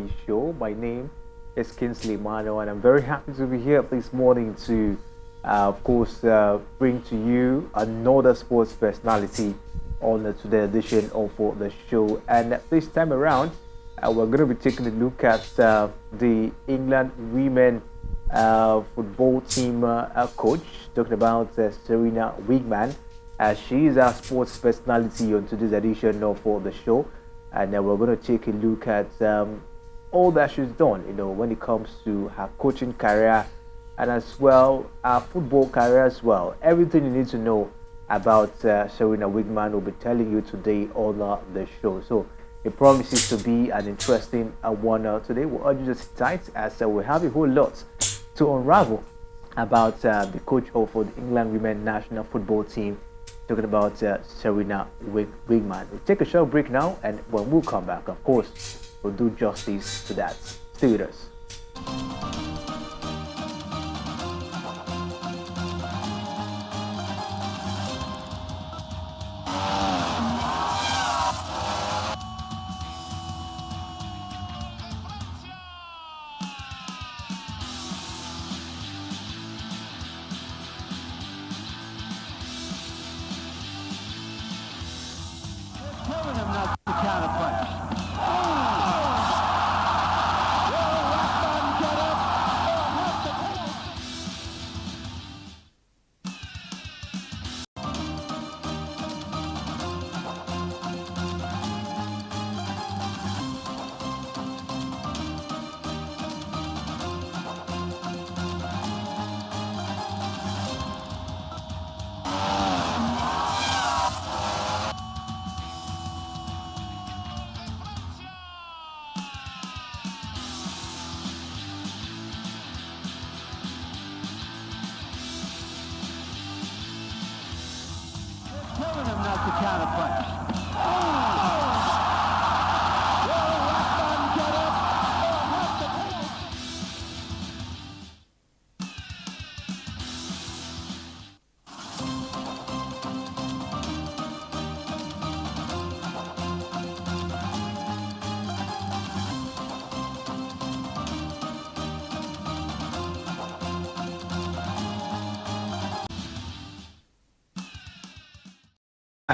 his show. My name is Kingsley Mano, and I'm very happy to be here this morning to, of course, bring to you another sports personality on today's edition of the show. And this time around, we're going to be taking a look at the England women football team coach, talking about Serena Wigman. She is our sports personality on today's edition of the show, and we're going to take a look at all that she's done, when it comes to her coaching career and as well her football career as well. Everything you need to know about Serena Wigman will be telling you today on the show. So it promises to be an interesting one today. We'll urge you to sit tight as we have a whole lot to unravel about the coach of the England women national football team, talking about Serena Wigman. We'll take a short break now, and when we come back, of course, we'll do justice to that. Stay with us.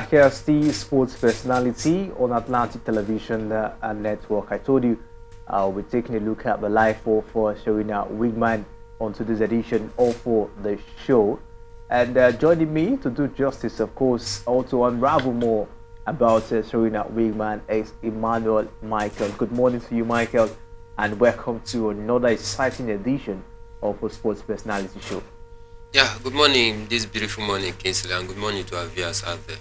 Here's the sports personality on Atlantic Television Network. I told you we're taking a look at the life of Serena Wigman on today's edition of the show. And joining me to do justice, of course, or to unravel more about Serena Wigman is Emmanuel Michael. Good morning to you, Michael, and welcome to another exciting edition of a sports personality show. Yeah, good morning, this beautiful morning, Kingsley, and good morning to our viewers out there.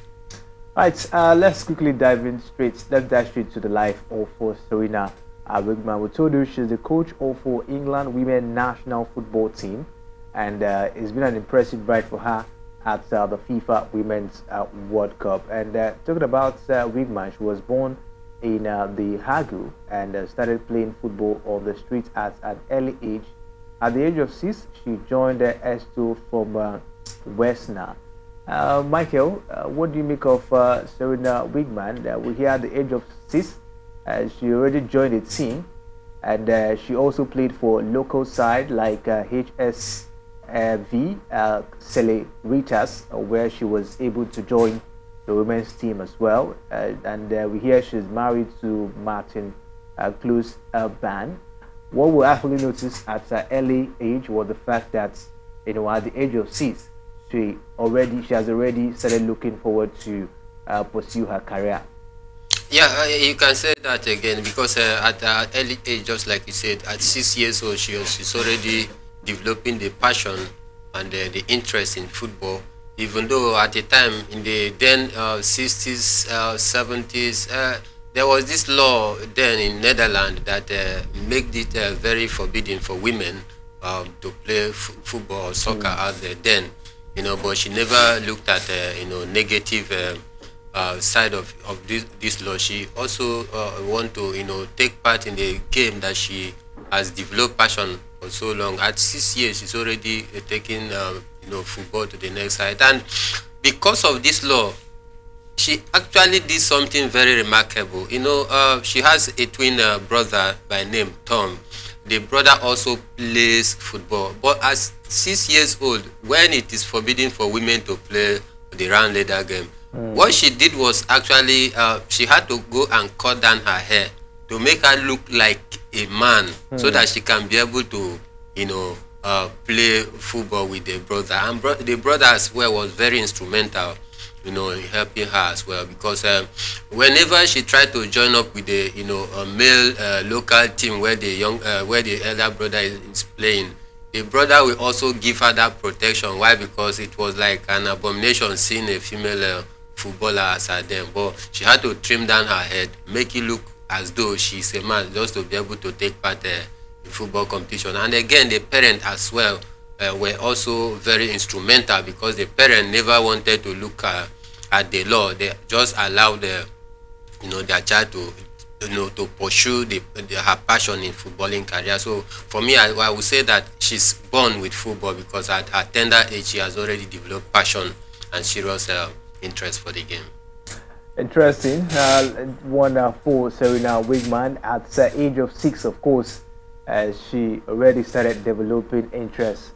Right, let's quickly dive straight to the life of Serena Wigman. We told you she's the coach of England women national football team, and it's been an impressive ride for her at the FIFA Women's World Cup. And talking about Wigman, she was born in the Hague and started playing football on the streets at an early age. At the age of 6, she joined S2 from Westner. Michael, what do you make of Serena Wigman? We hear at the age of 6, she already joined the team, and she also played for local side like HSV Celeritas, where she was able to join the women's team as well. And we hear she's married to Martin Close Ban. What we actually noticed at her early age was the fact that, at the age of 6, she has already started looking forward to pursue her career. Yeah, you can say that again, because at an early age, just like you said, at 6 years old, she's already developing the passion and the interest in football. Even though at the time in the then 60s, 70s, there was this law then in Netherlands that made it very forbidden for women to play football or soccer out there then. But she never looked at negative side of this law. She also want to take part in the game that she has developed passion for so long. At 6 years, she's already taking football to the next side, and because of this law, she actually did something very remarkable. She has a twin brother by name Tom. The brother also plays football, but as 6 years old, when it is forbidden for women to play the round leather game, what she did was actually she had to go and cut down her hair to make her look like a man, so that she can be able to, play football with the brother. And the brother as well was very instrumental, in helping her as well, because whenever she tried to join up with the, a male local team where the elder brother is playing, the brother will also give her that protection. Why? Because it was like an abomination seeing a female footballer as her then. But she had to trim down her head, make it look as though she's a man, just to be able to take part in football competition. And again, the parent as well were also very instrumental, because the parent never wanted to look at the law. They just allowed their child to pursue her passion in footballing career. So for me, I would say that she's born with football, because at her tender age she has already developed passion and serious interest for the game. Interesting. One for Serena Wigman at the age of 6, of course. She already started developing interest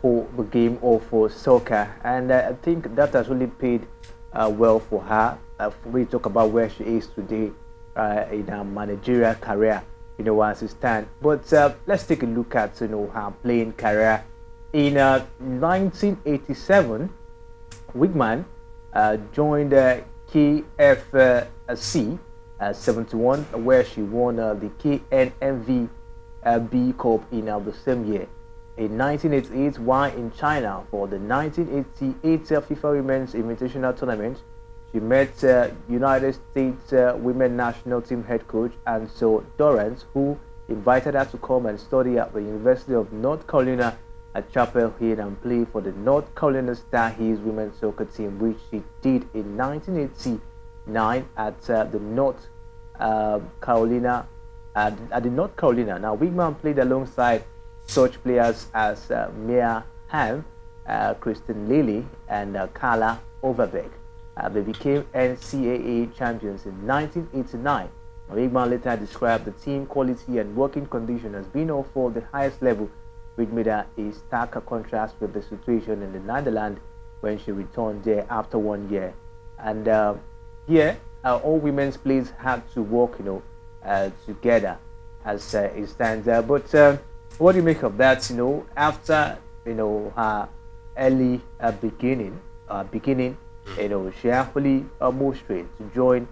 for the game or for soccer, and I think that has really paid well for her. We talk about where she is today in her managerial career, as it stands. But let's take a look at her playing career. In 1987, Wigman joined KFC 71, where she won the KNMV B Cup in the same year. In 1988, while in China for the 1988 FIFA Women's Invitational Tournament, she met United States Women National Team head coach Ansel Dorrance, who invited her to come and study at the University of North Carolina at Chapel Hill and play for the North Carolina Star Heels women's soccer team, which she did in 1989 at the North Carolina. At the North Carolina. Now, Wigman played alongside such players as Mia Hamm, Kristen Lilly, and Carla Overbeck. They became NCAA champions in 1989. Wigman later described the team quality and working condition as being of the highest level, which made her a stark contrast with the situation in the Netherlands when she returned there after 1 year. And here, all women's players had to work, together as it stands. But what do you make of that? After her early beginning, she actually moved straight to join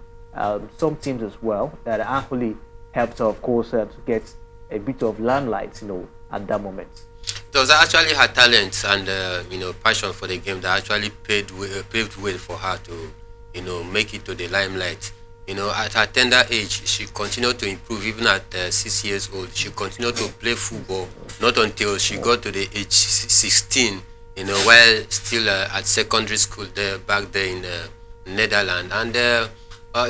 some teams as well that actually helped her, of course, to get a bit of limelight, at that moment. It was actually her talent and passion for the game that actually paved way for her to make it to the limelight. At her tender age, she continued to improve. Even at 6 years old, she continued to play football, not until she got to the age 16, while still at secondary school back there in Netherlands. And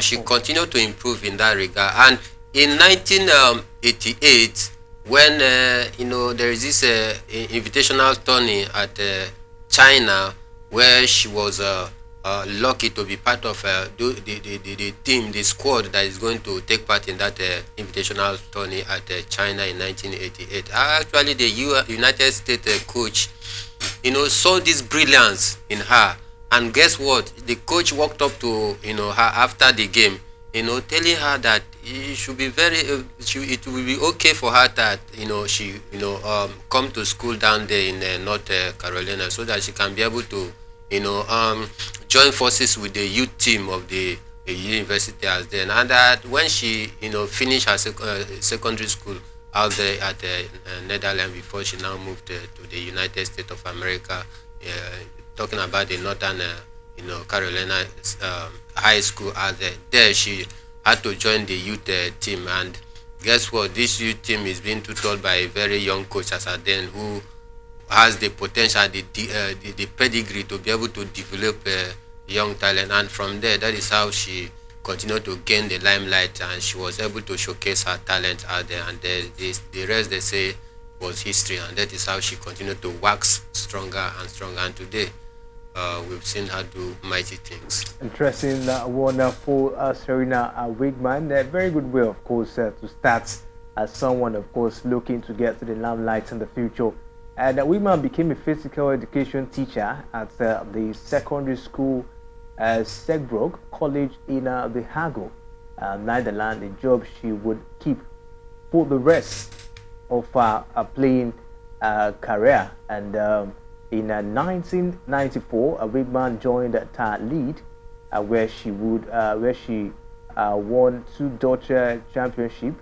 she continued to improve in that regard. And in 1988, when there is this invitational tourney at China, where she was lucky to be part of the team, the squad that is going to take part in that invitational tourney at China in 1988. Actually, the United States coach, saw this brilliance in her, and guess what? The coach walked up to her after the game, telling her that it should be it will be okay for her that she come to school down there in North Carolina, so that she can be able to join forces with the youth team of the university as then. And that when she finished her secondary school out there at Netherlands, before she now moved to the United States of America, talking about the Northern Carolina high school out there. There she had to join the youth team, and guess what? This youth team is being tutored by a very young coach as then, who has the potential, the pedigree to be able to develop young talent. And from there, that is how she continued to gain the limelight, and she was able to showcase her talent out there. And the rest, they say, was history, and that is how she continued to wax stronger and stronger. And today, we've seen her do mighty things. Interesting, wonderful Serena Wigman. A very good way, of course, to start as someone, of course, looking to get to the limelight in the future. And Wigman became a physical education teacher at the secondary school Segbrook College in The Hague, Netherlands, a job she would keep for the rest of her playing career. And in 1994, Wigman joined Tar Lead, where she won 2 Dutch championship.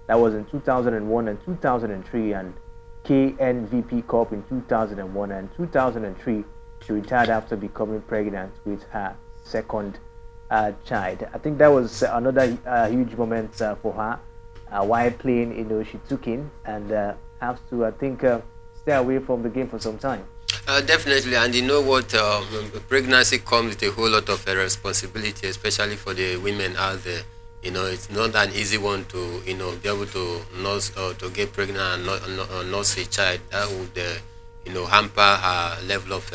That was in 2001 and 2003, and KNVP Cup in 2001 and 2003. She retired after becoming pregnant with her second child. I think that was another huge moment for her. While playing, she took in and has to, I think, stay away from the game for some time. Definitely, and you know what? Pregnancy comes with a whole lot of responsibility, especially for the women out there. It's not an easy one to, be able to nurse or to get pregnant and nurse a child. That would, hamper her level of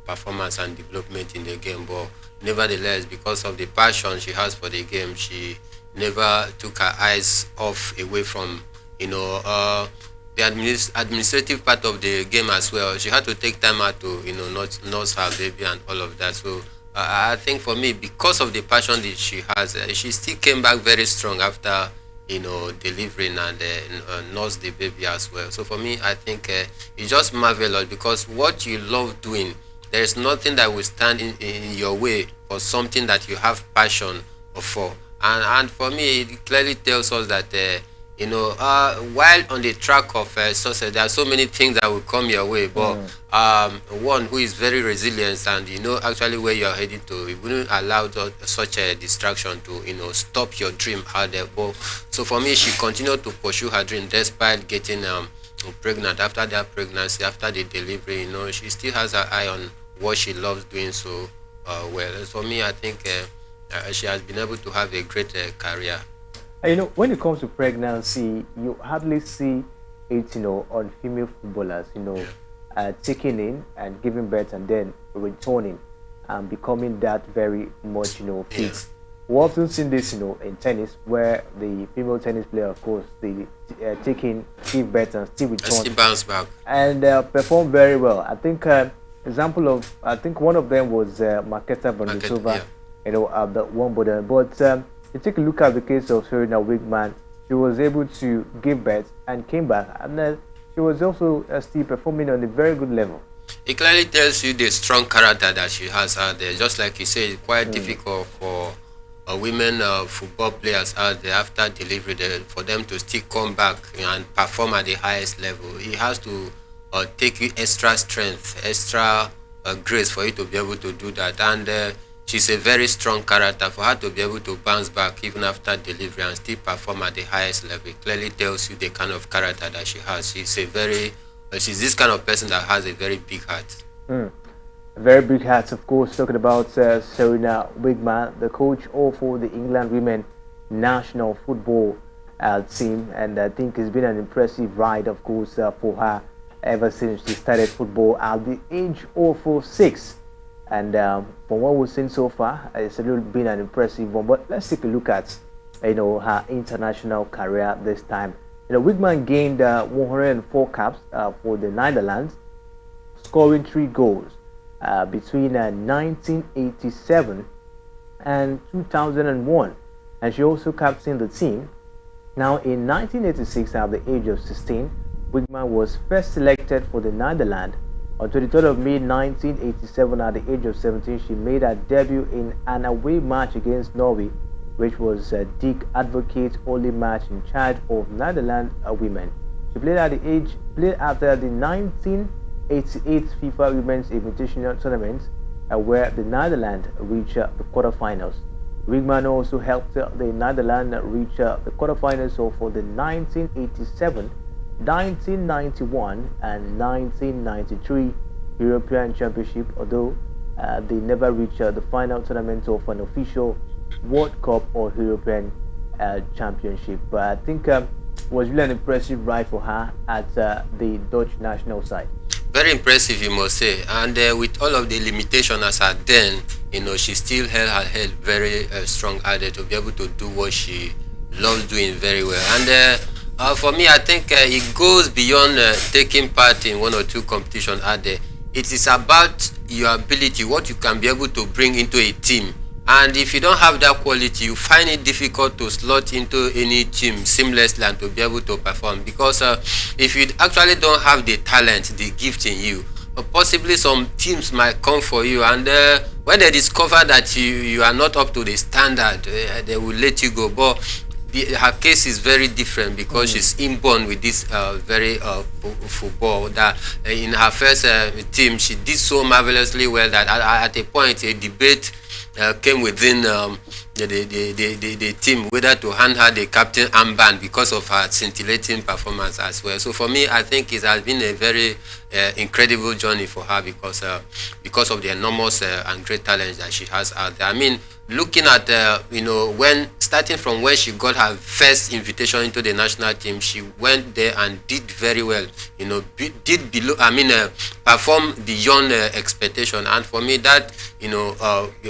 performance and development in the game. But nevertheless, because of the passion she has for the game, she never took her eyes away from, the administrative part of the game as well. She had to take time out to, not nurse her baby and all of that. So I think for me, because of the passion that she has, she still came back very strong after, delivering and nursed the baby as well. So for me, I think it's just marvelous, because what you love doing, there is nothing that will stand in your way for something that you have passion for. And for me, it clearly tells us that while on the track of success, there are so many things that will come your way, but one who is very resilient and actually where you are heading to, you wouldn't allow such a distraction to stop your dream out there. But so for me, she continued to pursue her dream despite getting pregnant. After that pregnancy, after the delivery, she still has her eye on what she loves doing so well. And for me, I think she has been able to have a great career. When it comes to pregnancy, you hardly see it, on female footballers, taking in and giving birth and then returning and becoming that very much, fit. Yeah. We often seen this, in tennis, where the female tennis player, of course, they take in, give birth and still return. And still bounce back. And perform very well. I think I think one of them was Marketa Vondrousova, yeah. The one but you take a look at the case of Serena Wigman. She was able to give birth and came back, and then she was also still performing on a very good level. It clearly tells you the strong character that she has out there. Just like you said, it's quite difficult for women football players out there after delivery for them to still come back and perform at the highest level. It has to take you extra strength, extra grace for you to be able to do that. And she's a very strong character. For her to be able to bounce back even after delivery and still perform at the highest level, it clearly tells you the kind of character that she has. She's this kind of person that has a very big heart. A very big heart, of course. Talking about Serena Wigman, the coach for the England women national football team, and I think it's been an impressive ride, of course, for her ever since she started football at the age of 6. And from what we've seen so far, it's really been an impressive one. But let's take a look at, her international career this time. Wigman gained 104 caps for the Netherlands, scoring 3 goals between 1987 and 2001. And she also captained the team. Now, in 1986, at the age of 16, Wigman was first selected for the Netherlands. On 23rd of May 1987, at the age of 17, she made her debut in an away match against Norway, which was Dick Advocate's only match in charge of Netherlands women. She played after the 1988 FIFA Women's Invitational Tournament, where the Netherlands reached the quarterfinals. Wigman also helped the Netherlands reach the quarterfinals for the 1987, 1991 and 1993 European Championship, although they never reached the final tournament of an official World Cup or European Championship. But I think it was really an impressive ride for her at the Dutch national side. Very impressive, you must say. And with all of the limitations as her then, she still held her head very strong at it to be able to do what she loves doing very well. And for me, I think it goes beyond taking part in one or two competitions out there. It is about your ability, what you can be able to bring into a team. And if you don't have that quality, you find it difficult to slot into any team seamlessly and to be able to perform. Because if you actually don't have the talent, the gift in you, possibly some teams might come for you, and when they discover that you are not up to the standard, they will let you go. But her case is very different because she's inborn with this very football that in her first team she did so marvelously well that at a point a debate came within the team whether to hand her the captain armband because of her scintillating performance as well. So for me, I think it has been a very incredible journey for her because of the enormous and great talent that she has out there. I mean, looking at when starting from when she got her first invitation into the national team, she went there and did very well. Perform beyond expectation, and for me that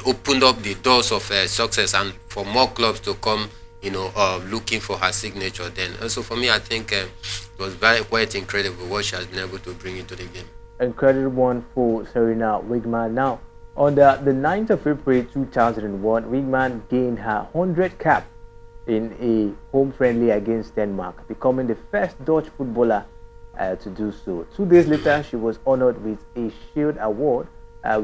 opened up the doors of success and for more clubs to come looking for her signature then. Also for me, I think it was quite incredible what she has been able to bring into the game. Incredible one for Serena Wigman. Now, on the 9th of April 2001, Wigman gained her 100th cap in a home friendly against Denmark, becoming the first Dutch footballer to do so. 2 days later, she was honored with a Shield Award, a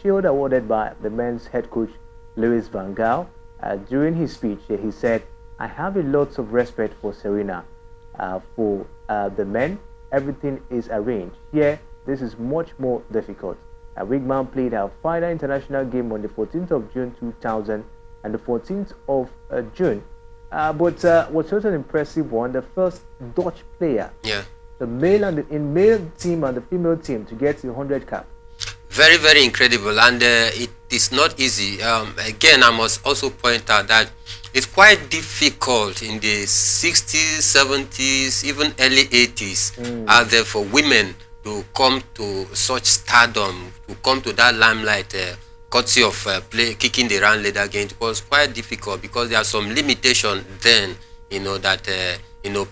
shield awarded by the men's head coach Louis van Gaal. During his speech, he said, "I have a lot of respect for Serena. For the men, everything is arranged. Here, this is much more difficult." Wigman played her final international game on the 14th of June 2000 and the 14th of June. But was such an impressive one, the first Dutch player, the male and the male team and the female team to get the 100 cap. Very, very incredible, and it is not easy. Again, I must also point out that it's quite difficult in the 60s, 70s, even early 80s out there for women to come to such stardom, to come to that limelight, courtesy of kicking the round ladder game. It was quite difficult because there are some limitations then, that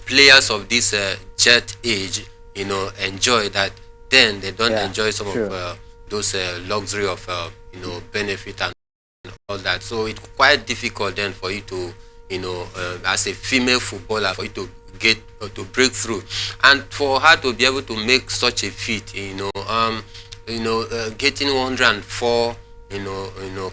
players of this jet age, enjoy that then they don't enjoy some of those luxury of benefit and all that. So it's quite difficult then for you to as a female footballer, for you to get to break through, and for her to be able to make such a feat, getting 104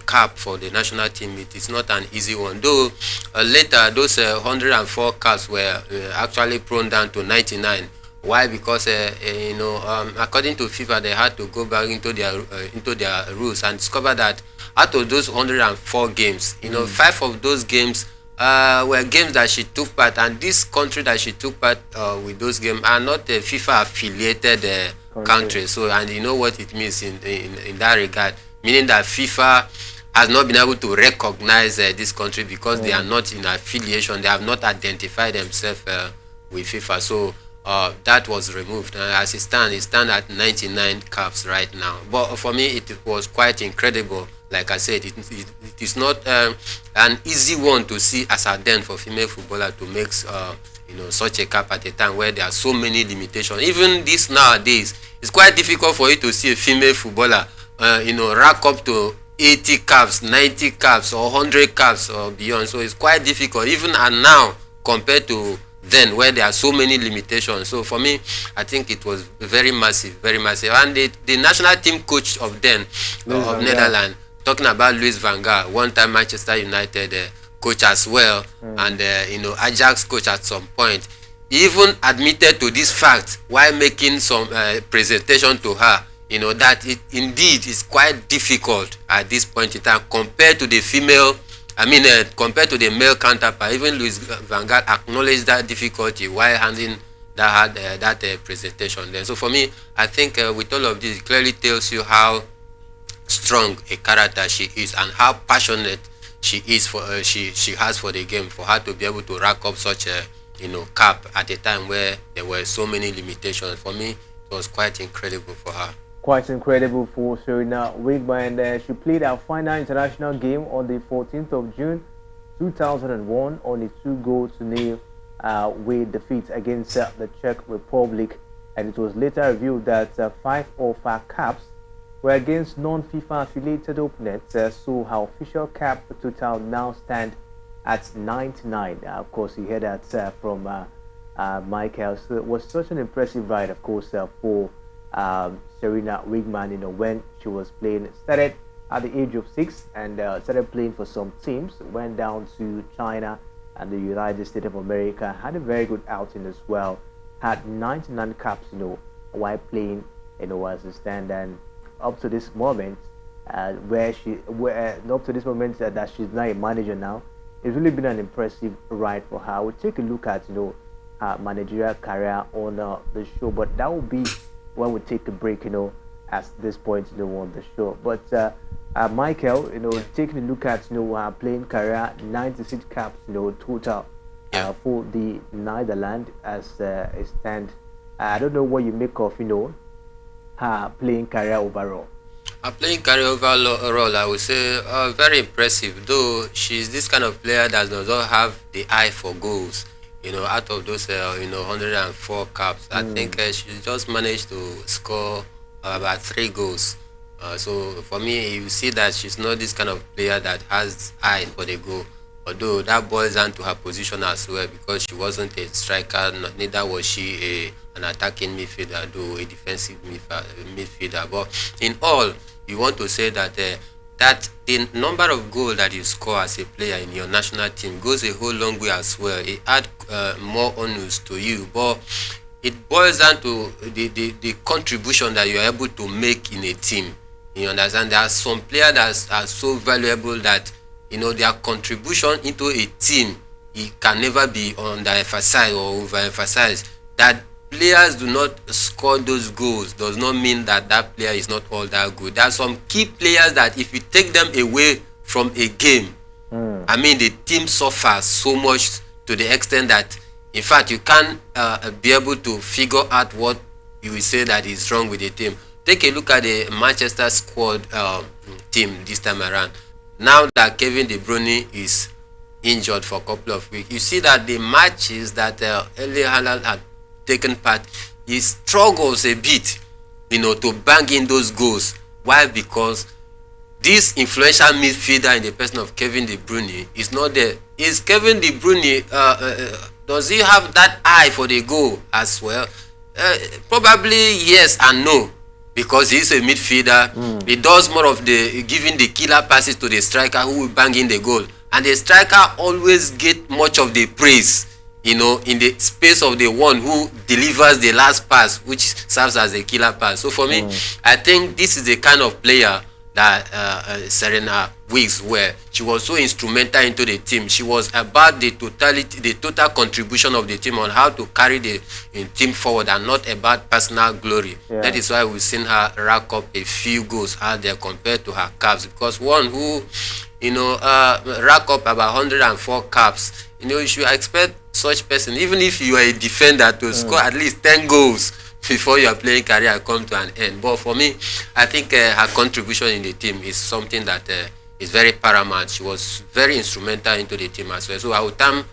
cap for the national team, it is not an easy one. Though later those 104 caps were actually prone down to 99. Why? Because according to FIFA, they had to go back into their rules and discover that out of those 104 games, 5 of those games were games that she took part, and this country that she took part with those games are not a FIFA affiliated country. So, and you know what it means in that regard, meaning that FIFA has not been able to recognize this country because they are not in affiliation, they have not identified themselves with FIFA. So that was removed. As it stands at 99 caps right now. But for me, it was quite incredible. Like I said, it is not an easy one to see as a den for female footballer to make such a cap at a time where there are so many limitations. Even this nowadays, it's quite difficult for you to see a female footballer rack up to 80 caps, 90 caps, or 100 caps or beyond. So it's quite difficult, even and now compared to then, where there are so many limitations. So for me, I think it was very massive, very massive. And the national team coach of then, of Netherlands, talking about Louis van Gaal, one-time Manchester United coach as well, and Ajax coach at some point, he even admitted to this fact while making some presentation to her, that it indeed is quite difficult at this point in time compared to the female. Compared to the male counterpart. Even Louis van Gaal acknowledged that difficulty while handling that presentation then. So for me, I think with all of this, it clearly tells you how strong a character she is and how passionate she is for she has for the game, for her to be able to rack up such a cap at a time where there were so many limitations. For me, it was quite incredible for her. Quite incredible for Serena Wigman, and she played her final international game on the 14th of June 2001 on a 2-0 away defeat against the Czech Republic, and it was later revealed that 5 of her caps were against non-FIFA affiliated opponents, so her official cap total now stands at 99. Of course, you heard that from Michael. So it was such an impressive ride, of course, for Serena Wigman, when she was playing. Started at the age of 6 and started playing for some teams, went down to China and the United States of America, had a very good outing as well, had 99 caps, while playing, as a stand, and up to this moment, up to this moment that she's now a manager now, it's really been an impressive ride for her. We'll take a look at, her managerial career on the show, but that will be when we take a break, at this point, on the show. But Michael, taking a look at, her playing career, 96 caps, total for the Netherlands as a stand. I don't know what you make of, her playing career overall. Her playing career overall, I would say, very impressive. Though she's this kind of player that does not have the eye for goals. Out of those, 104 caps, I think she just managed to score about 3 goals. So for me, you see that she's not this kind of player that has eye for the goal. Although that boils down to her position as well, because she wasn't a striker, neither was she an attacking midfielder, though a defensive midfielder. But in all, you want to say that that the number of goals that you score as a player in your national team goes a whole long way as well. It adds more onus to you, but it boils down to the contribution that you are able to make in a team. You understand? There are some players that are so valuable that their contribution into a team, it can never be underemphasized or overemphasized. That players do not score those goals does not mean that that player is not all that good. There are some key players that if you take them away from a game, the team suffers so much to the extent that, in fact, you can't be able to figure out what you will say that is wrong with the team. Take a look at the Manchester squad team this time around. Now that Kevin De Bruyne is injured for a couple of weeks, you see that the matches that Erling Haaland had taken part, he struggles a bit, to bang in those goals. Why? Because this influential midfielder in the person of Kevin De Bruyne is not there. Is Kevin De Bruyne, does he have that eye for the goal as well? Probably yes and no. Because he's a midfielder, he does more of the giving the killer passes to the striker who will bang in the goal. And the striker always get much of the praise, in the space of the one who delivers the last pass, which serves as a killer pass. So for me, I think this is the kind of player that Serena Wiggs were. She was so instrumental into the team. She was about the total contribution of the team on how to carry the team forward, and not about personal glory. That is why we've seen her rack up a few goals out there compared to her caps. Because one who, rack up about 104 caps, you should expect such person, even if you are a defender, to score at least 10 goals before your playing career come to an end. But for me, I think her contribution in the team is something that is very paramount. She was very instrumental into the team as well. So I would term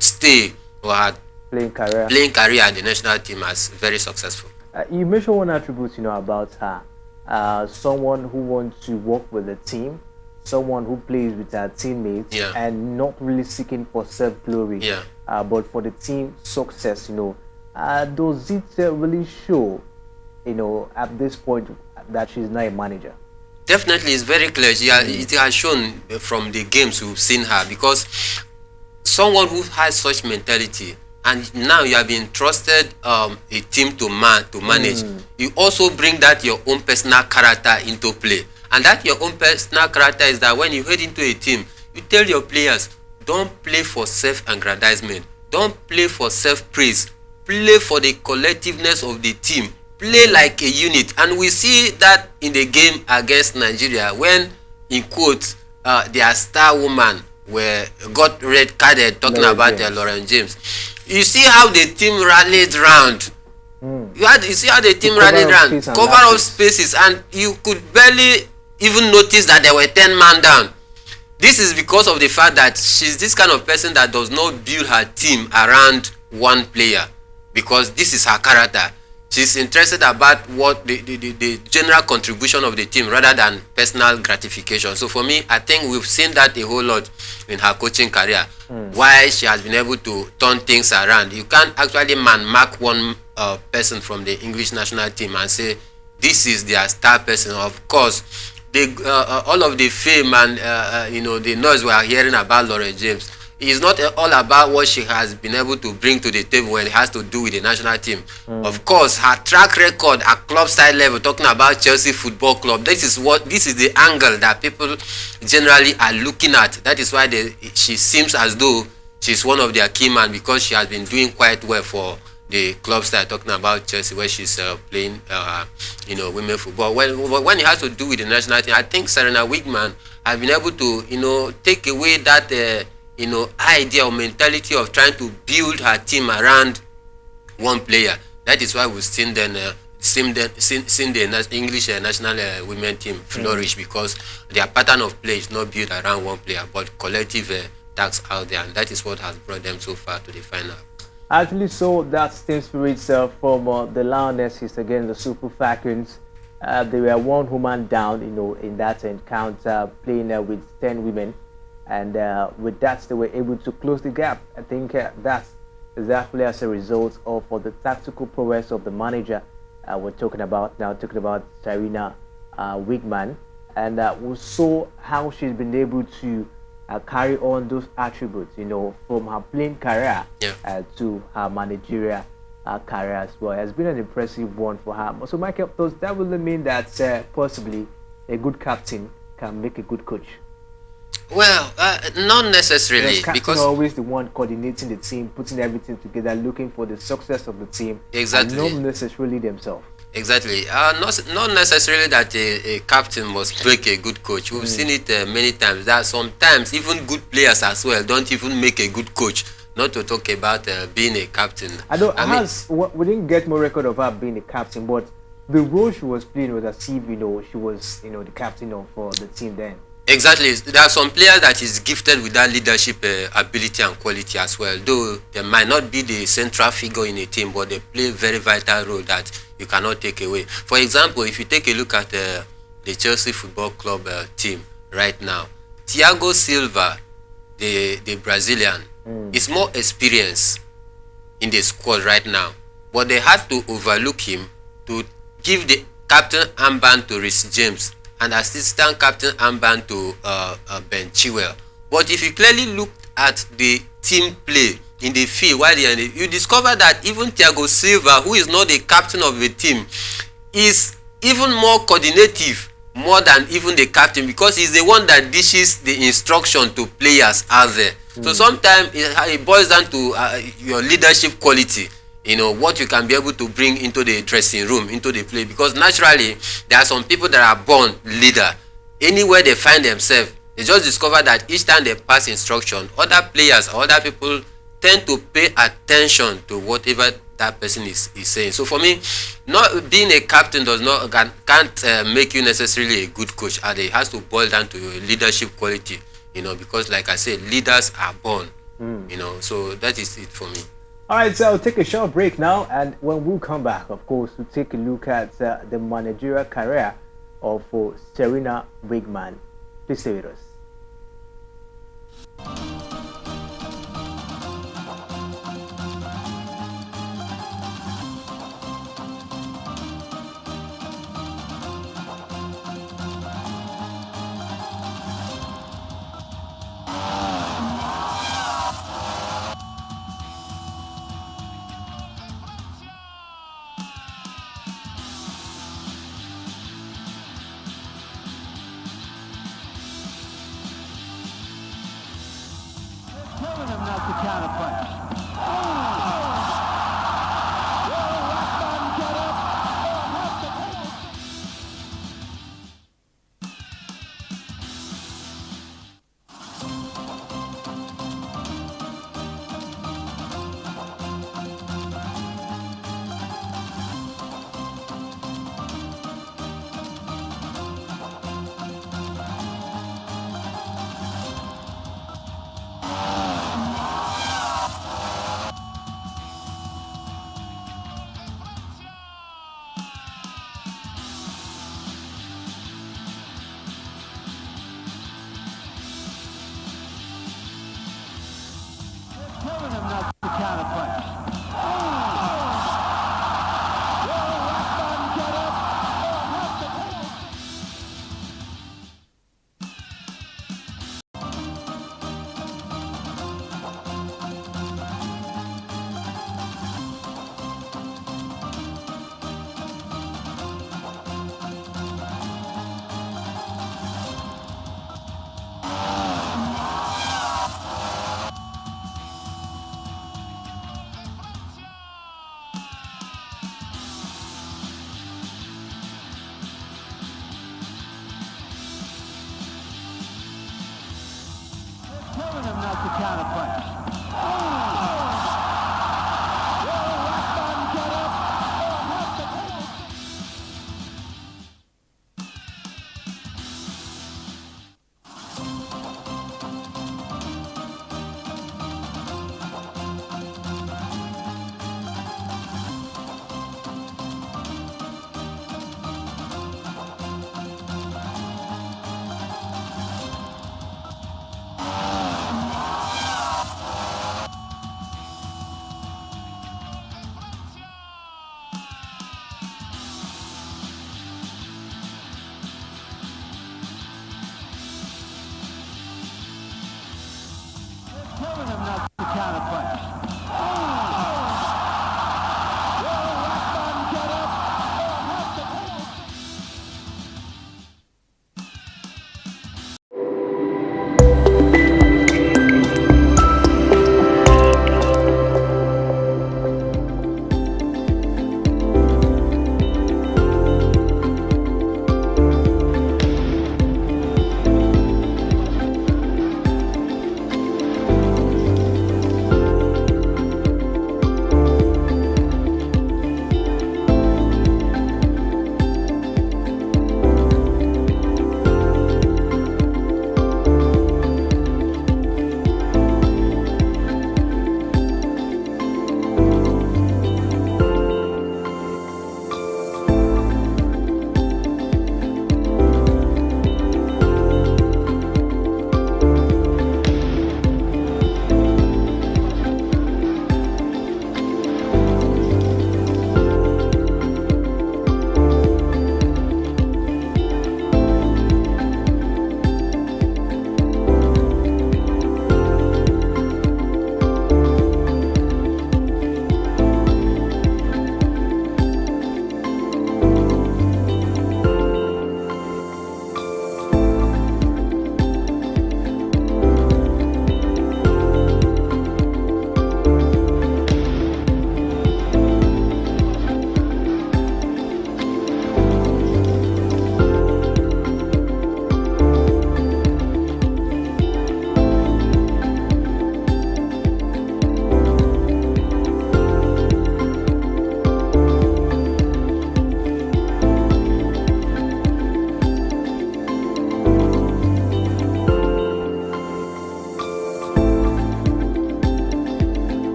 stay or her playing career at the national team as very successful. You mentioned one attribute, about her, someone who wants to work with the team, someone who plays with her teammates, and not really seeking for self-glory, but for the team success. Does it really show, at this point, that she's not a manager? Definitely, it's very clear. It has shown from the games we've seen her, because someone who has such mentality, and now you have been trusted a team to manage, you also bring that your own personal character into play. And that your own personal character is that when you head into a team, you tell your players, don't play for self-aggrandizement, don't play for self-praise, play for the collectiveness of the team, play like a unit. And we see that in the game against Nigeria, when, in quotes, their star woman got red carded, talking about Lauren James. You see how the team rallied round You see how the team cover rallied up around, space and cover up lapses. spaces, and you could barely even notice that there were 10 man down. This is because of the fact that she's this kind of person that does not build her team around one player, because this is her character. She's interested about what the general contribution of the team rather than personal gratification. So for me, I think we've seen that a whole lot in her coaching career. Why she has been able to turn things around. You can't actually man-mark one person from the English national team and say this is their star person. Of course, they, all of the fame and the noise we are hearing about Lauren James is not all about what she has been able to bring to the table when it has to do with the national team. Of course, her track record at club side level, talking about Chelsea Football Club, this is the angle that people generally are looking at. That is why she seems as though she's one of their key man, because she has been doing quite well for the club side, talking about Chelsea, where she's playing women football. When it has to do with the national team, I think Serena Wigman has been able to take away that idea or mentality of trying to build her team around one player. That is why we've seen the English national women team flourish, because their pattern of play is not built around one player, but collective tasks out there, and that is what has brought them so far to the final. Actually, so that's team spirit from the Lionesses against the Super Falcons. They were one woman down, in that encounter, playing with 10 women. And with that, they were able to close the gap. I think that's exactly as a result of the tactical prowess of the manager we're talking about now, talking about Serena Wigman. And we saw how she's been able to carry on those attributes, from her playing career to her managerial career as well. It has been an impressive one for her. So, Michael, does that really mean that possibly a good captain can make a good coach? Well, not necessarily, because always the one coordinating the team, putting everything together, looking for the success of the team. Exactly. And not necessarily themselves. Exactly. Not necessarily that a captain must make a good coach. We've seen it many times. That sometimes even good players as well don't even make a good coach. Not to talk about being a captain. We didn't get more record of her being a captain, but the role she was playing was as if she was the captain of the team then. Exactly. There are some players that is gifted with that leadership ability and quality as well. Though they might not be the central figure in a team, but they play a very vital role that you cannot take away. For example, if you take a look at the Chelsea Football Club team right now, Thiago Silva, the Brazilian, is more experienced in the squad right now. But they had to overlook him to give the captain armband to Reece James and assistant captain armband to Ben Chilwell. But if you clearly look at the team play in the field while you discover that even Thiago Silva, who is not the captain of the team, is even more coordinative more than even the captain, because he's the one that dishes the instruction to players out there. So sometimes it boils down to your leadership quality. What you can be able to bring into the dressing room, into the play, because naturally there are some people that are born leader. Anywhere they find themselves, they just discover that each time they pass instruction, other players or other people tend to pay attention to whatever that person is saying. So for me, not being a captain can't make you necessarily a good coach. It has to boil down to your leadership quality, because like I said, leaders are born, so that is it for me. All right, so I'll take a short break now, and when we come back, of course, we'll take a look at the managerial career of Serena Wigman. Please stay with us. Telling him not to counterpunch. counterpunch.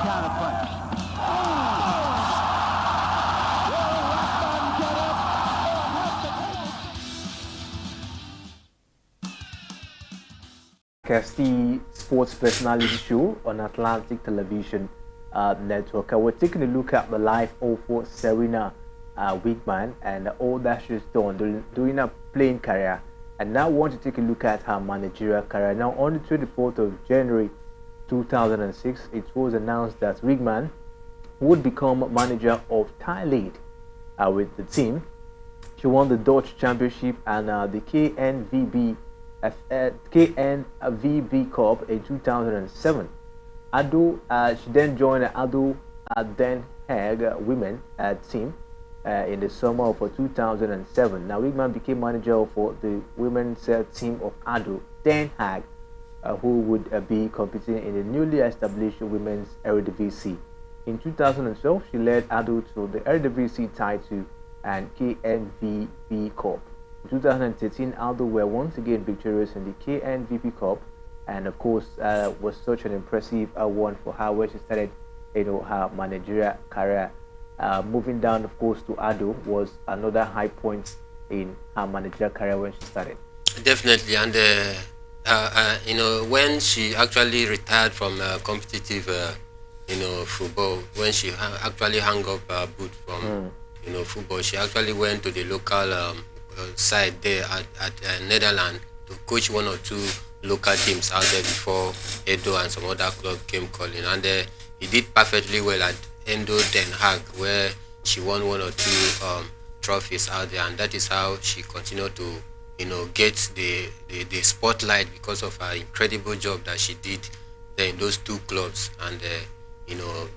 counterpunch. The sports personality show on Atlantic Television Network. We're taking a look at the life of Serena Wigman and all that she's done during her playing career. And now we want to take a look at her managerial career. Now, on the 24th of January 2006, it was announced that Wigman would become manager of Thailand with the team. She won the Dutch Championship and the KNVB Cup in 2007. She then joined the Ado Den Haag women team in the summer of 2007. Now, Wigman became manager for the women's team of Ado Den Haag, who would be competing in the newly established women's Eredivisie. In 2012, she led Ado to the Eredivisie title and KNVB Cup. In 2013, Aldo were once again victorious in the KNVB Cup, and of course, was such an impressive one for her where she started, her managerial career. Moving down, of course, to Ado was another high point in her managerial career when she started. Definitely, and when she actually retired from competitive, football, when she actually hung up her boot from, football, she actually went to the local side there at Netherlands to coach one or two local teams out there before Edo and some other club came calling, and he did perfectly well at Endo Den Haag, where she won one or two trophies out there, and that is how she continued to get the spotlight because of her incredible job that she did there in those two clubs, and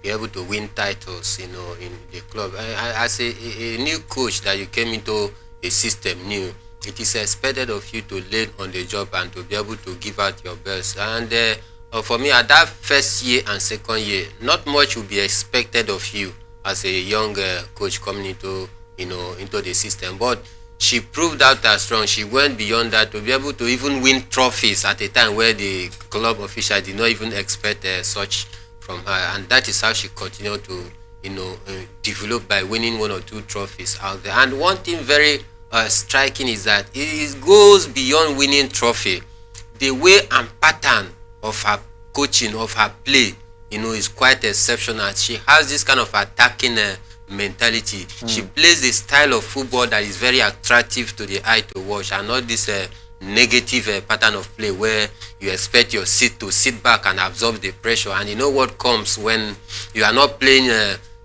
be able to win titles in the club. As a new coach that you came into a system new, it is expected of you to learn on the job and to be able to give out your best. And for me, at that first year and second year, not much will be expected of you as a young coach coming into into the system. But she proved out as strong. She went beyond that to be able to even win trophies at a time where the club official did not even expect such from her, and that is how she continued to develop by winning one or two trophies out there. And one thing very striking is that it goes beyond winning trophy. The way and pattern of her coaching, of her play, is quite exceptional. She has this kind of attacking mentality. She plays the style of football that is very attractive to the eye to watch, and not this negative pattern of play where you expect your seat to sit back and absorb the pressure. And you know what comes when you are not playing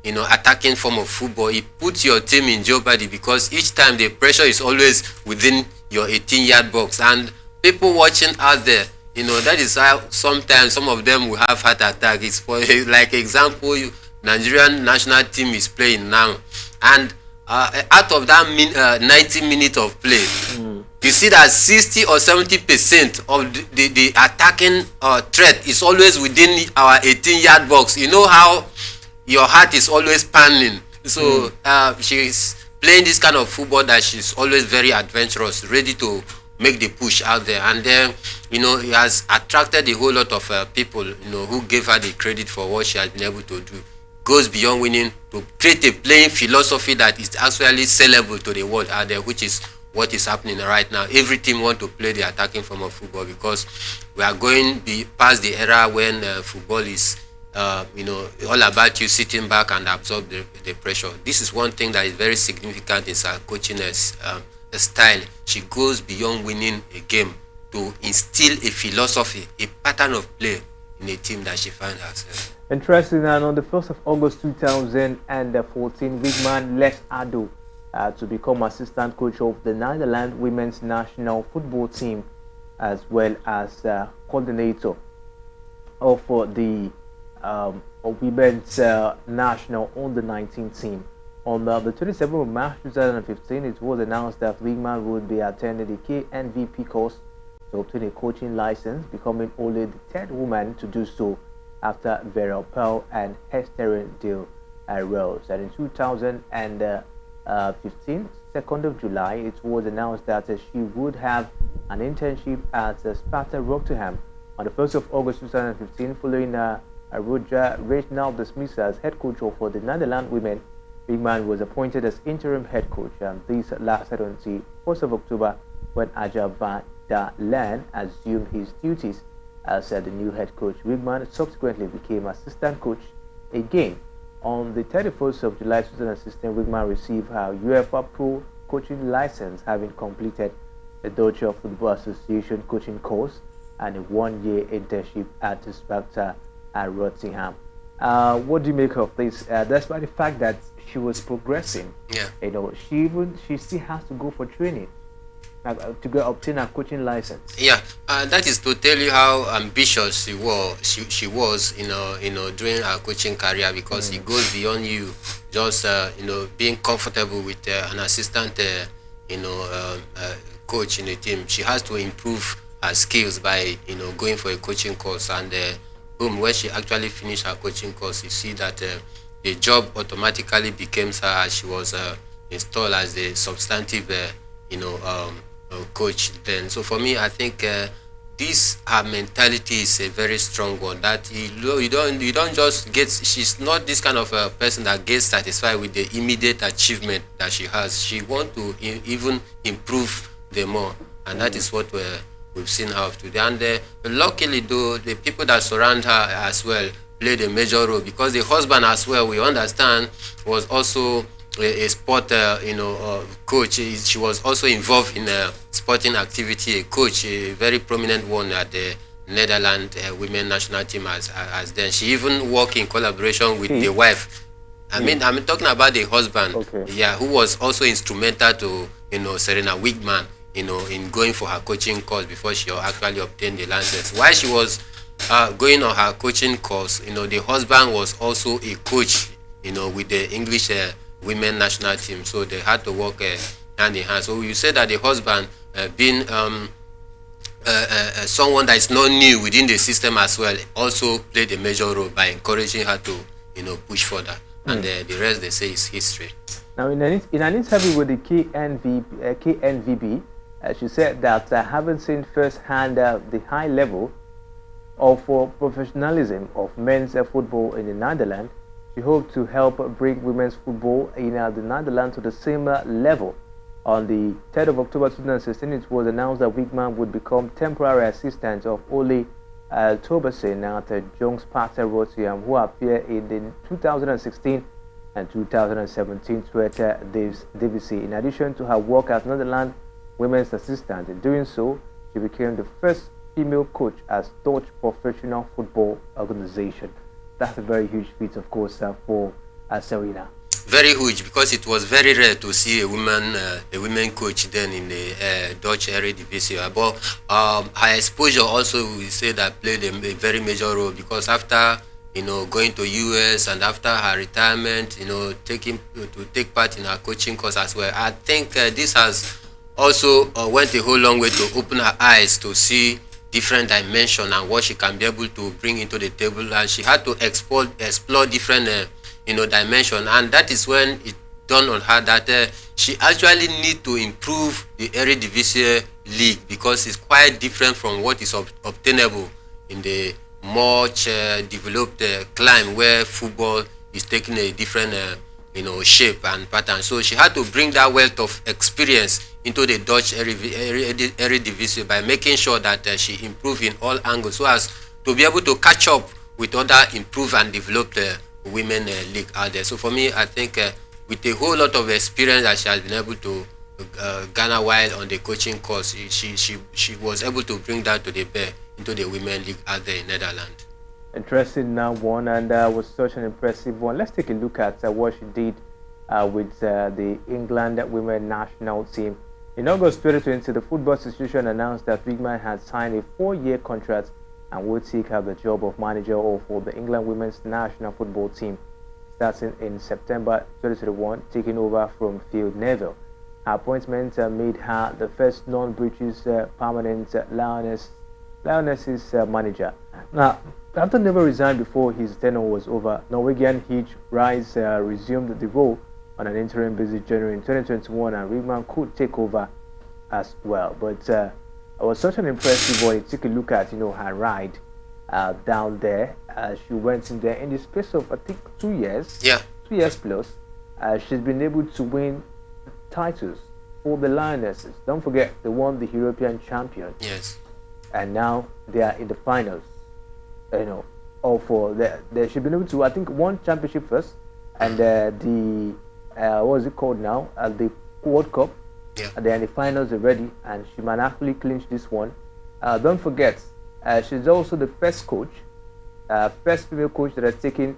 attacking form of football? It puts your team in jeopardy, because each time the pressure is always within your 18-yard box, and people watching out there, that is how sometimes some of them will have heart attack. It's for like example, Nigerian national team is playing now, and out of that 90 minutes of play, you see that 60 or 70% of the attacking threat is always within our 18-yard box. You know how your heart is always pounding. So she's playing this kind of football that she's always very adventurous, ready to make the push out there. And then, it has attracted a whole lot of people, who gave her the credit for what she has been able to do. Goes beyond winning to create a playing philosophy that is actually sellable to the world out there, which is what is happening right now. Every team want to play the attacking form of football, because we are going past the era when football is all about you sitting back and absorb the pressure. This is one thing that is very significant in her coaching style. She goes beyond winning a game to instill a philosophy, a pattern of play in a team that she finds herself. Interesting. And on the 1st of August 2014, Wigman left Ado to become assistant coach of the Netherlands women's national football team, as well as coordinator of the women's national under-19 team. On the 27th of March 2015, it was announced that Wigman would be attending the KNVP course to obtain a coaching license, becoming only the third woman to do so after Vera Pearl and Hester Del Rose. And in 2015, 2nd of July, it was announced that she would have an internship at Sparta Rotterdam. On the 1st of August 2015, following Roger Reginald dismissed as head coach for the Netherlands women. Wigman was appointed as interim head coach, and this lasted until 1st of October when Aja van der Laan assumed his duties as the new head coach. Wigman subsequently became assistant coach again. On the 31st of July 2016, Wigman received her UEFA Pro coaching license, having completed the Dutch Football Association coaching course and a one-year internship at the Sparta at Rotherham. What do you make of this? Despite the fact that she was progressing, yeah, she still has to go for training to obtain a coaching license. Yeah, that is to tell you how ambitious she was, during her coaching career, because it goes beyond you just being comfortable with an assistant coach in the team. She has to improve her skills by going for a coaching course, and boom, when she actually finished her coaching course, you see that the job automatically becomes her, as she was installed as the substantive coach then. So for me, I think this her mentality is a very strong one, that you don't just get, she's not this kind of a person that gets satisfied with the immediate achievement that she has. She wants to even improve the more, and that is what we've seen her today. And luckily though, the people that surround her as well played a major role, because the husband as well, we understand, was also a sport coach. She was also involved in sporting activity, a coach, a very prominent one at the Netherlands women national team as then. She even worked in collaboration with the wife. I'm talking about the husband, yeah, who was also instrumental to Serena Wigman in going for her coaching course before she actually obtained the license. While she was going on her coaching course, the husband was also a coach with the English women national team, so they had to work hand in hand. So you say that the husband being someone that is not new within the system as well, also played a major role by encouraging her to push further. And the rest, they say, is history. Now, in an interview with the KNVB, she said that having seen firsthand the high level of professionalism of men's football in the Netherlands, she hoped to help bring women's football in the Netherlands to the same level. On the 3rd of October 2016, it was announced that Wigman would become temporary assistant of Ole Tobersen at Jongsparte Rotterdam, who appeared in the 2016 and 2017 Twitter Divisie. In addition to her work as Netherlands women's assistant, in doing so, she became the first female coach as Dutch professional football organization. That's a very huge feat, of course, for Serena. Very huge, because it was very rare to see a women coach then in the Dutch Eredivisie. But her exposure also, we say, that played a very major role, because after going to US and after her retirement, take part in her coaching course as well. I think this has also went a whole long way to open her eyes to see different dimension and what she can be able to bring into the table, and she had to explore different dimension, and that is when it dawned on her that she actually need to improve the Eredivisie league, because it's quite different from what is obtainable in the much developed climb where football is taking a different shape and pattern. So she had to bring that wealth of experience into the Dutch Eredivisie by making sure that she improved in all angles, so as to be able to catch up with other improved and developed women league out there. So for me, I think with a whole lot of experience that she has been able to garner while on the coaching course, she was able to bring that to the bear into the women league out there in Netherlands. Interesting one, and was such an impressive one. Let's take a look at what she did with the England women national team. In August 2020, the Football Association announced that Wigman had signed a 4-year contract and would take up the job of manager for the England women's national football team, starting in September 2021, taking over from Phil Neville. Her appointment made her the first non-British permanent Lionesses manager. Now, after Neville resigned before his tenure was over, Norwegian Heat Rice resumed the role on an interim basis January 2021, and Wigman could take over as well. But it was such an impressive one. Take a look at her ride down there. She went in there in the space of I think 2 years. Yeah. 2 years plus. She's been able to win titles for the Lionesses. Don't forget they won the European champion. Yes. And now they are in the finals. You know, or for she's been able to I think one championship first, and the what is it called now? The World Cup. Yeah. And they're in the finals already, and she might actually clinch this one. Don't forget, she's also the first coach, first female coach that has taken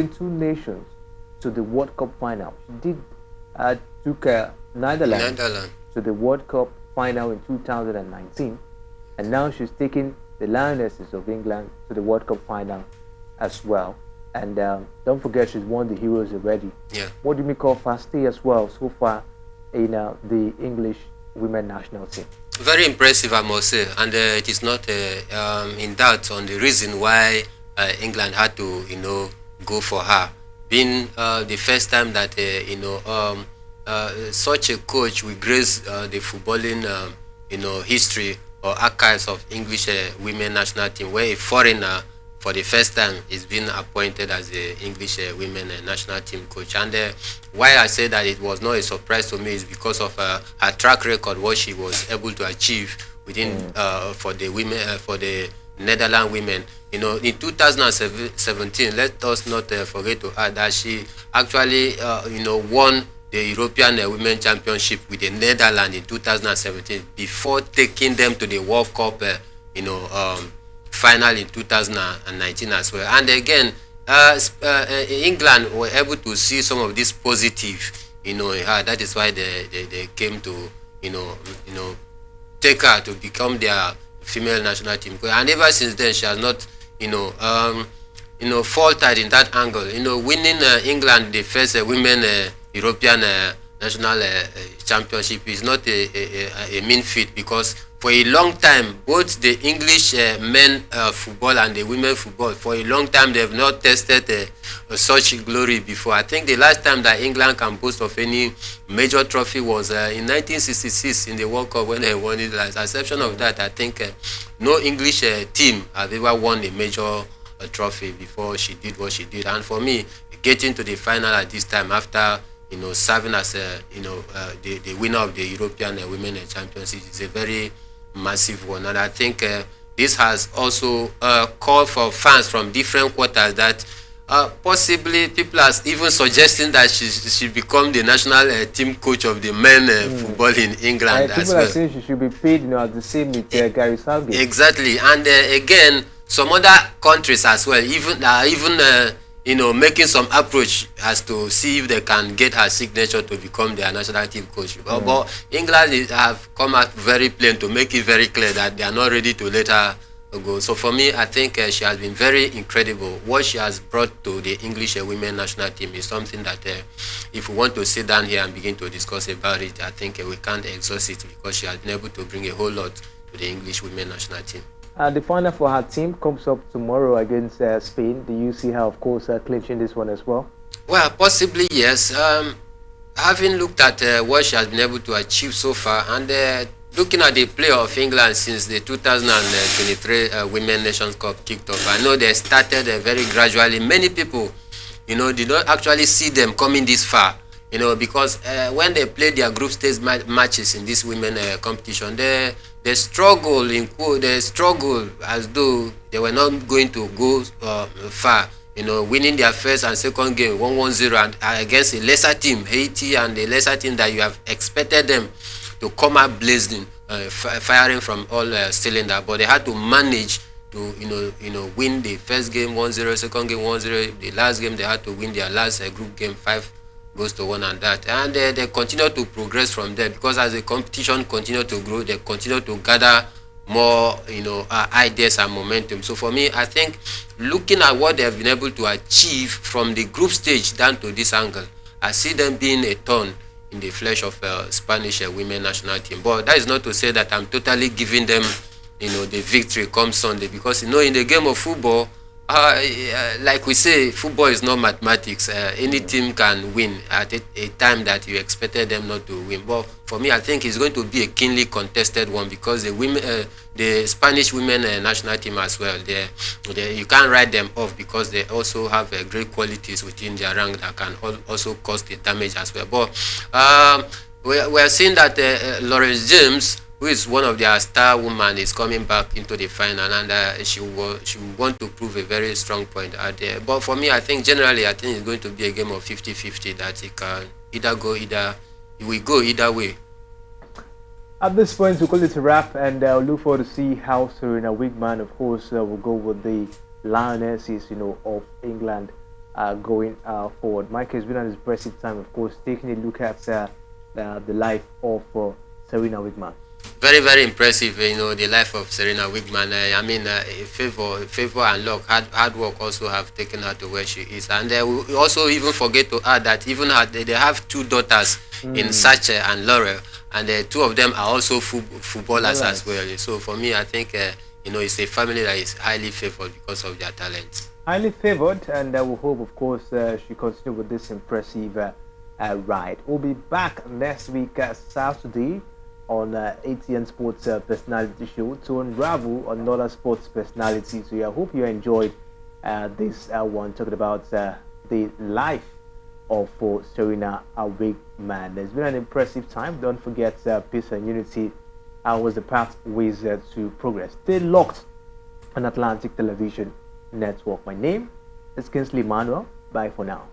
two nations to the World Cup final. She took Netherlands to the World Cup final in 2019, and now she's taking the Lionesses of England to the World Cup final as well. And don't forget, she's won the Heroes already. Yeah. What do you make of her stay as well so far in the English women national team? Very impressive, I must say, and it is not in doubt on the reason why England had to, go for her. Being the first time that such a coach will grace the footballing, history or archives of English women national team, where a foreigner for the first time is being appointed as the English women national team coach. And why I say that it was not a surprise to me is because of her track record, what she was able to achieve within for the women, for the Netherlands women. In 2017, let us not forget to add that she actually won the European Women Championship with the Netherlands in 2017 before taking them to the World Cup final in 2019 as well. And again, England were able to see some of this positive in her. That is why they came to take her to become their female national team coach. And ever since then, she has not faltered in that angle. Winning England the first women European national championship is not a mean feat, because for a long time, both the English men football and the women football, for a long time, they have not tested such glory before. I think the last time that England can boast of any major trophy was in 1966 in the World Cup, when they won it. As an exception of that, I think no English team have ever won a major trophy before she did what she did. And for me, getting to the final at this time, after serving as the winner of the European Women Championship, is a very massive one. And I think this has also called for fans from different quarters that possibly people are even suggesting that she become the national team coach of the men football in England as well. People are saying she should be paid as the same with Gary Southgate. Exactly. And again, some other countries as well even making some approach as to see if they can get her signature to become their national team coach. But England have come out very plain to make it very clear that they are not ready to let her go. So for me, I think she has been very incredible. What she has brought to the English women national team is something that if we want to sit down here and begin to discuss about it, I think we can't exhaust it, because she has been able to bring a whole lot to the English women national team. The final for her team comes up tomorrow against Spain. Do you see her, of course, clinching this one as well? Well, possibly, yes. Having looked at what she has been able to achieve so far, and looking at the play of England since the 2023 Women Nations Cup kicked off, I know they started very gradually. Many people, did not actually see them coming this far, because when they played their group stage matches in this women competition, they struggle as though they were not going to go far. Winning their first and second game 1-0 and against a lesser team, Haiti, and a lesser team that you have expected them to come out blazing, firing from all cylinders, but they had to manage to win the first game 1-0, second game 1-0. The last game they had to win their last group game 5-1 and that, and they continue to progress from there, because as the competition continue to grow, they continue to gather more ideas and momentum. So for me, I think looking at what they have been able to achieve from the group stage down to this angle, I see them being a thorn in the flesh of Spanish women national team. But that is not to say that I'm totally giving them the victory come Sunday, because in the game of football, Like we say, football is not mathematics. Any team can win at a time that you expected them not to win. But for me, I think it's going to be a keenly contested one because the Spanish women national team as well, you can't write them off because they also have great qualities within their rank that can also cause the damage as well. But we are seeing that Lawrence James, who is one of their star women, is coming back into the final, and she will want to prove a very strong point out there. But for me, I think generally, I think it's going to be a game of 50-50 that it can it will go either way. At this point, we'll call it a wrap, and look forward to see how Serena Wigman, of course, will go with the Lionesses, of England going forward. Mike, has been an impressive time, of course, taking a look at the life of Serena Wigman. Very, very impressive, the life of Serena Wigman. I mean, favor and luck, hard work also have taken her to where she is. And we also even forget to add that even they have two daughters in Sache and Laurel, and two of them are also footballers as well. So for me, I think, it's a family that is highly favored because of their talents. Highly favored, and we hope, of course, she continue with this impressive ride. We'll be back next week, Saturday, on ATN Sports Personality Show to unravel another sports personality. So I hope you enjoyed this one, talking about the life of Serena Wigman. It's been an impressive time. Don't forget, peace and unity was the pathways to progress. Stay locked on Atlantic Television Network. My name is Kingsley Manuel. Bye for now.